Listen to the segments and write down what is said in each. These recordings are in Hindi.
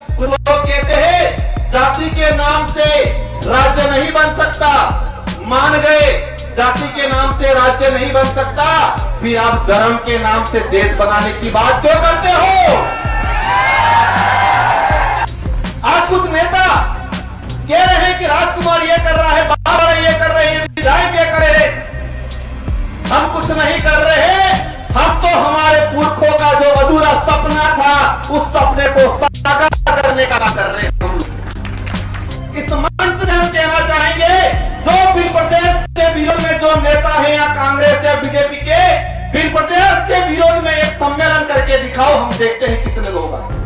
कुछ लोग कहते हैं जाति के नाम से राज्य नहीं बन सकता, मान गए जाति के नाम से राज्य नहीं बन सकता, फिर आप धर्म के नाम से देश बनाने की बात क्यों करते हो? आज कुछ नेता कह रहे हैं कि राजकुमार ये कर रहा है, बाबा ये कर रहे हैं, विधायक ये कर रहे हैं। हम कुछ नहीं कर रहे, हम तो हमारे पुरखों का जो अधूरा सपना था उस सपने को साकार करने का कर रहे हैं। इस मंच से हम कहना चाहेंगे, जो भी प्रदेश के विरोध में जो नेता है या कांग्रेस या बीजेपी के, फिर प्रदेश के विरोध में एक सम्मेलन करके दिखाओ, हम देखते हैं कितने लोग आए।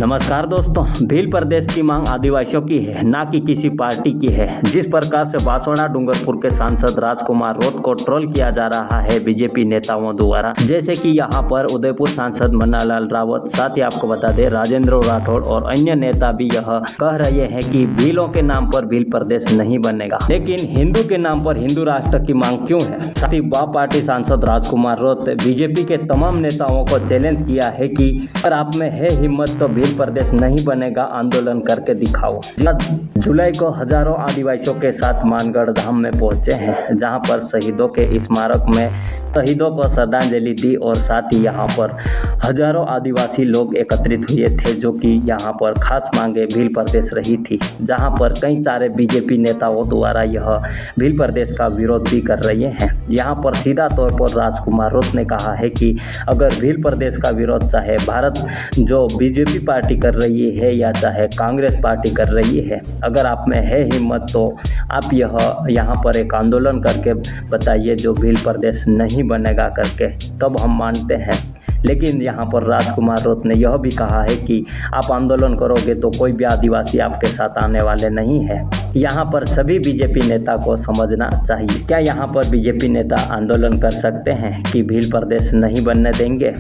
नमस्कार दोस्तों, भील प्रदेश की मांग आदिवासियों की है, ना कि किसी पार्टी की है। जिस प्रकार से बांसवाड़ा डूंगरपुर के सांसद राजकुमार रोत को ट्रोल किया जा रहा है बीजेपी नेताओं द्वारा, जैसे कि यहाँ पर उदयपुर सांसद मन्नालाल रावत, साथ ही आपको बता दें राजेंद्र राठौड़ और अन्य नेता भी यह कह रहे हैं कि भीलों के नाम पर भील प्रदेश नहीं बनेगा, लेकिन हिंदू के नाम पर हिंदू राष्ट्र की मांग क्यों है। साथ ही बा पार्टी सांसद राजकुमार रोत बीजेपी के तमाम नेताओं को चैलेंज किया है कि अगर आप में है हिम्मत तो भील प्रदेश नहीं बनेगा, आंदोलन करके दिखाओ। जुलाई को हजारों आदिवासियों के साथ मानगढ़ धाम में पहुंचे हैं, जहां पर शहीदों के स्मारक में शहीदों को श्रद्धांजलि दी और साथ ही यहाँ पर हजारों आदिवासी लोग एकत्रित हुए थे, जो कि यहाँ पर खास मांगे भील प्रदेश रही थी, जहाँ पर कई सारे बीजेपी नेताओं द्वारा यह भील प्रदेश का विरोध भी कर रहे हैं। यहाँ पर सीधा तौर पर राजकुमार रोत ने कहा है कि अगर भील प्रदेश का विरोध चाहे भारत जो बीजेपी पार्टी कर रही है या चाहे कांग्रेस पार्टी कर रही है, अगर आप में है हिम्मत तो आप यहाँ पर एक आंदोलन करके बताइए जो भील प्रदेश नहीं बनेगा करके, तब हम मानते हैं। लेकिन यहाँ पर राजकुमार रोत ने यह भी कहा है कि आप आंदोलन करोगे तो कोई भी आदिवासी आपके साथ आने वाले नहीं है। यहाँ पर सभी बीजेपी नेता को समझना चाहिए। क्या यहाँ पर बीजेपी नेता आंदोलन कर सकते हैं कि भील प्रदेश नहीं बनने देंगे?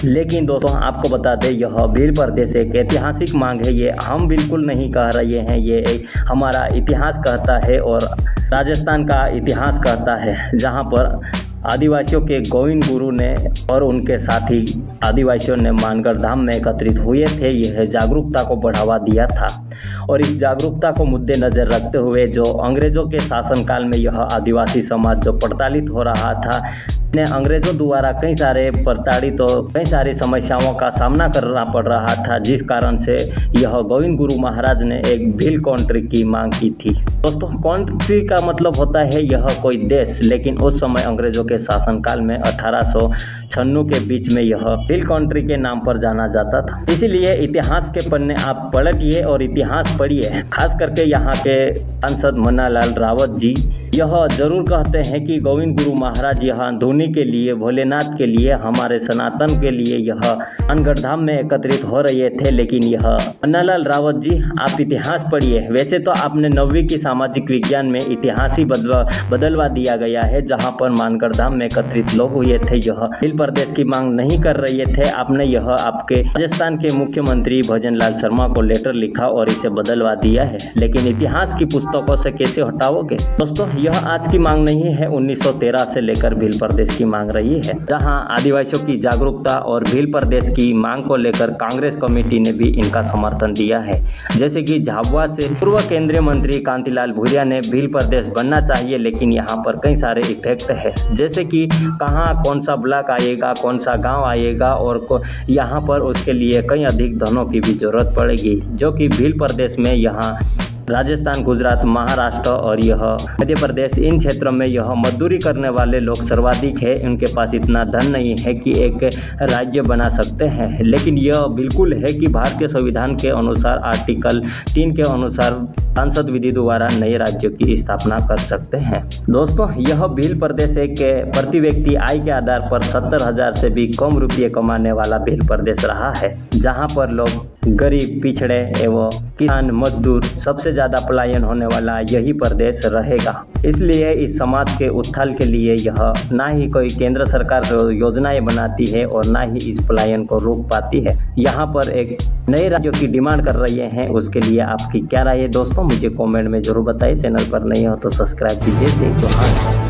लेकिन दोस्तों आपको बता दें, यह भील प्रदेश एक ऐतिहासिक मांग है। ये हम बिल्कुल नहीं कह रहे हैं, ये हमारा इतिहास कहता है और राजस्थान का इतिहास कहता है, जहाँ पर आदिवासियों के गोविंद गुरु ने और उनके साथी आदिवासियों ने मानगढ़ धाम में एकत्रित हुए थे। यह जागरूकता को बढ़ावा दिया था और इस जागरूकता को मद्देनजर रखते हुए जो अंग्रेजों के शासनकाल में यह आदिवासी समाज जो प्रताड़ित हो रहा था, ने अंग्रेजों द्वारा कई सारे प्रताड़ित और कई सारी समस्याओं का सामना करना पड़ रहा था, जिस कारण से यह गोविंद गुरु महाराज ने एक भील काउंट्री की मांग की थी। दोस्तों काउंट्री का मतलब होता है यह कोई देश, लेकिन उस समय अंग्रेजों के शासनकाल में 1896 के बीच में यह भील काउंट्री के नाम पर जाना जाता था। इसीलिए इतिहास के पन्ने आप पलटिए और इतिहास पढ़िए। खास करके यहाँ के सांसद मन्नालाल रावत जी यह जरूर कहते हैं कि गोविंद गुरु महाराज यहाँ धुनी के लिए, भोलेनाथ के लिए, हमारे सनातन के लिए यह मानगढ़ धाम में एकत्रित हो रहे थे। लेकिन यह मन्नालाल रावत जी आप इतिहास पढ़िए। वैसे तो आपने 9वीं की सामाजिक विज्ञान में इतिहास ही बदलवा दिया गया है, जहाँ पर मानगढ़ धाम में एकत्रित लोग हुए थे, यह भील प्रदेश की मांग नहीं कर रहे थे। आपने यह आपके राजस्थान के मुख्यमंत्री भजनलाल शर्मा को लेटर लिखा और इसे बदलवा दिया है, लेकिन इतिहास की पुस्तकों से कैसे हटाओगे? दोस्तों यह आज की मांग नहीं है, 1913 से लेकर भील प्रदेश की मांग रही है, जहां आदिवासियों की जागरूकता और भील प्रदेश की मांग को लेकर कांग्रेस कमेटी ने भी इनका समर्थन दिया है। जैसे कि झाबुआ से पूर्व केंद्रीय मंत्री कांतिलाल भूरिया ने भील प्रदेश बनना चाहिए, लेकिन यहाँ पर कई सारे इफेक्ट है, जैसे कि कहाँ कौन सा ब्लॉक आएगा, कौन सा गाँव आएगा और यहाँ पर उसके लिए कई अधिक धनों की भी जरूरत पड़ेगी, जो कि भील प्रदेश में यहाँ राजस्थान, गुजरात, महाराष्ट्र और यह मध्य प्रदेश, इन क्षेत्रों में यह मजदूरी करने वाले लोग सर्वाधिक है। उनके पास इतना धन नहीं है कि एक राज्य बना सकते हैं। लेकिन यह बिल्कुल है कि भारतीय संविधान के अनुसार आर्टिकल 3 के अनुसार सांसद विधि द्वारा नए राज्यों की स्थापना कर सकते हैं। दोस्तों यह भील प्रदेश एक प्रति व्यक्ति आय के आधार पर 70,000 से भी कम रुपये कमाने वाला भील प्रदेश रहा है, जहाँ पर लोग गरीब, पिछड़े एवं किसान, मजदूर सबसे ज़्यादा पलायन होने वाला यही प्रदेश रहेगा। इसलिए इस समाज के उत्थान के लिए यह ना ही कोई केंद्र सरकार योजनाएं बनाती है और ना ही इस पलायन को रोक पाती है। यहाँ पर एक नए राज्यों की डिमांड कर रहे हैं, उसके लिए आपकी क्या राय है दोस्तों? मुझे कमेंट में जरूर बताइए। चैनल पर नहीं हो तो सब्सक्राइब कीजिए। जय जोहार।